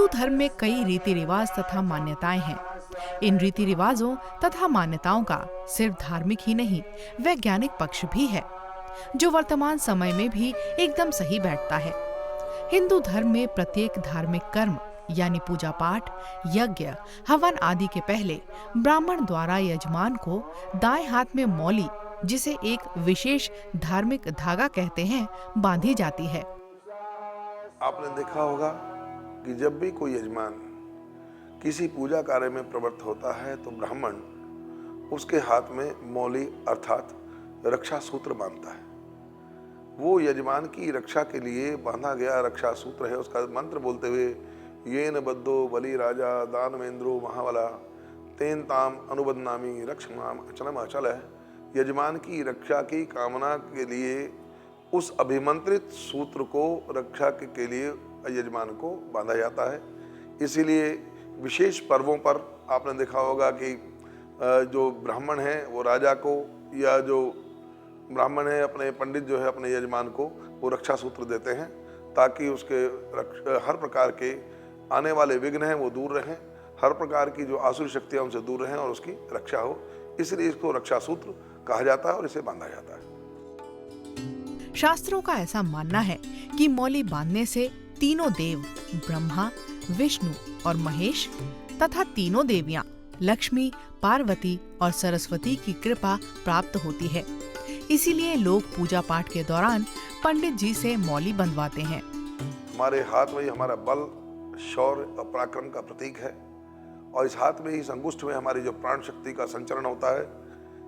धर्म में कई रीति रिवाज तथा मान्यताएं हैं। इन रीति रिवाजों तथा मान्यताओं का सिर्फ धार्मिक ही नहीं, वैज्ञानिक पक्ष भी है, जो वर्तमान समय में भी एकदम सही बैठता है। हिंदू धर्म में प्रत्येक धार्मिक कर्म यानी पूजा पाठ, यज्ञ, हवन आदि के पहले ब्राह्मण द्वारा यजमान को दाएं हाथ में मौली, जिसे एक विशेष धार्मिक धागा कहते हैं, बांधी जाती है। आपने देखा होगा कि जब भी कोई यजमान किसी पूजा कार्य में प्रवृत्त होता है तो ब्राह्मण उसके हाथ में मौली अर्थात रक्षा सूत्र बांधता है। वो यजमान की रक्षा के लिए बांधा गया रक्षा सूत्र है। उसका मंत्र बोलते हुए येन बद्धो बलि राजा दानवेंद्रो महाबला तेन ताम अनुबंधनामी रक्षमाम अचलम अचल है। यजमान की रक्षा की कामना के लिए उस अभिमंत्रित सूत्र को रक्षा के लिए यजमान को बांधा जाता है। इसीलिए विशेष पर्वों पर आपने देखा होगा कि जो ब्राह्मण है वो राजा को, या जो ब्राह्मण है अपने पंडित जो है अपने यजमान को वो रक्षा सूत्र देते हैं, ताकि उसके हर प्रकार के आने वाले विघ्न हैं वो दूर रहें, हर प्रकार की जो आसुरी शक्तियाँ उनसे दूर रहें और उसकी रक्षा हो। इसलिए इसको रक्षा सूत्र कहा जाता है और इसे बांधा जाता है। शास्त्रों का ऐसा मानना है कि मौली बांधने से तीनों देव ब्रह्मा, विष्णु और महेश तथा तीनों देवियां लक्ष्मी, पार्वती और सरस्वती की कृपा प्राप्त होती है। इसीलिए लोग पूजा पाठ के दौरान पंडित जी से मौली बंधवाते हैं। हमारे हाथ में ही हमारा बल, शौर्य और पराक्रम का प्रतीक है, और इस हाथ में ही, इस अंगुष्ठ में हमारी जो प्राण शक्ति का संचरण होता है।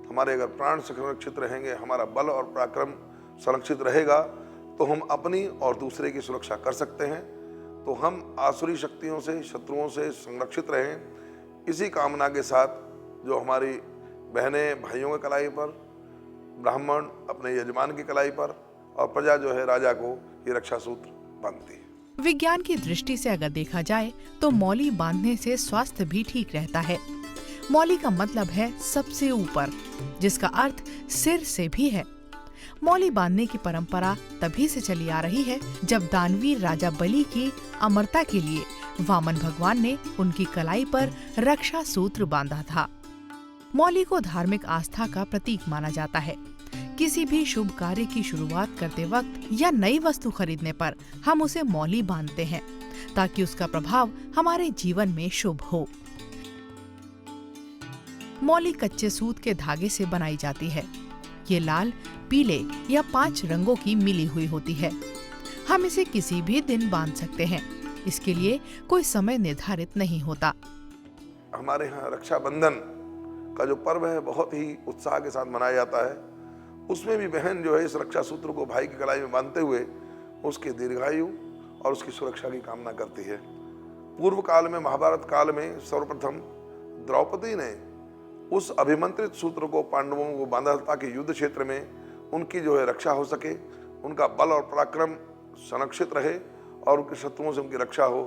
हमारे अगर प्राण संरक्षित रहेंगे, हमारा बल और पराक्रम संरक्षित रहेगा, तो हम अपनी और दूसरे की सुरक्षा कर सकते हैं। तो हम आसुरी शक्तियों से, शत्रुओं से संरक्षित रहें। इसी कामना के साथ जो हमारी बहनें भाइयों के कलाई पर, ब्राह्मण अपने यजमान की कलाई पर और प्रजा जो है राजा को ये रक्षा सूत्र बांधती है। विज्ञान की दृष्टि से अगर देखा जाए तो मौली बांधने से स्वास्थ्य भी ठीक रहता है। मौली का मतलब है सबसे ऊपर, जिसका अर्थ सिर से भी है। मौली बांधने की परंपरा तभी से चली आ रही है जब दानवीर राजा बलि की अमरता के लिए वामन भगवान ने उनकी कलाई पर रक्षा सूत्र बांधा था। मौली को धार्मिक आस्था का प्रतीक माना जाता है। किसी भी शुभ कार्य की शुरुआत करते वक्त या नई वस्तु खरीदने पर हम उसे मौली बांधते हैं, ताकि उसका प्रभाव हमारे जीवन में शुभ हो। मौली कच्चे सूत के धागे से बनाई जाती है। ये लाल, पीले या 5 रंगों की मिली हुई होती है। हम इसे किसी भी दिन बांध सकते हैं। इसके लिए कोई समय निर्धारित नहीं होता। हमारे यहाँ रक्षाबंधन का जो पर्व है बहुत ही उत्साह के साथ मनाया जाता है। उसमें भी बहन जो है इस रक्षा सूत्र को भाई की कलाई में बांधते हुए उसके दीर्घायु और उसकी सुरक्षा की कामना करती है। पूर्व काल में, महाभारत काल में सर्वप्रथम द्रौपदी ने उस अभिमंत्रित सूत्र को पांडवों को बांधा ताकि युद्ध क्षेत्र में उनकी जो है रक्षा हो सके, उनका बल और पराक्रम संरक्षित रहे और उनके शत्रुओं से उनकी रक्षा हो।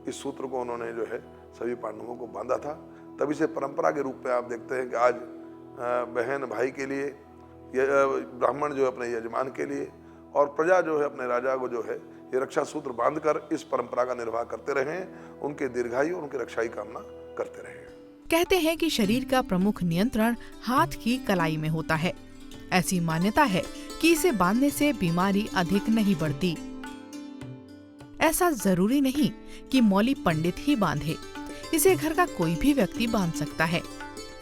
इस सूत्र को उन्होंने जो है सभी पांडवों को बांधा था। तभी से परंपरा के रूप में आप देखते हैं कि आज बहन भाई के लिए, ब्राह्मण जो है अपने यजमान के लिए और प्रजा जो है अपने राजा को जो है ये रक्षा सूत्र बांधकर इस परंपरा का निर्वाह करते रहें, उनके दीर्घायु और उनकी रक्षा की कामना करते रहें। कहते हैं कि शरीर का प्रमुख नियंत्रण हाथ की कलाई में होता है। ऐसी मान्यता है कि इसे बांधने से बीमारी अधिक नहीं बढ़ती। ऐसा जरूरी नहीं कि मौली पंडित ही बांधे, इसे घर का कोई भी व्यक्ति बांध सकता है।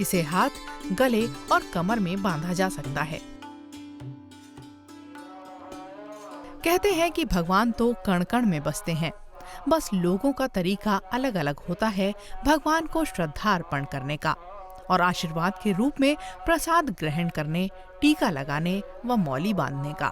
इसे हाथ, गले और कमर में बांधा जा सकता है। कहते हैं कि भगवान तो कण कण में बसते हैं, बस लोगों का तरीका अलग अलग होता है भगवान को श्रद्धा अर्पण करने का और आशीर्वाद के रूप में प्रसाद ग्रहण करने, टीका लगाने व मौली बांधने का।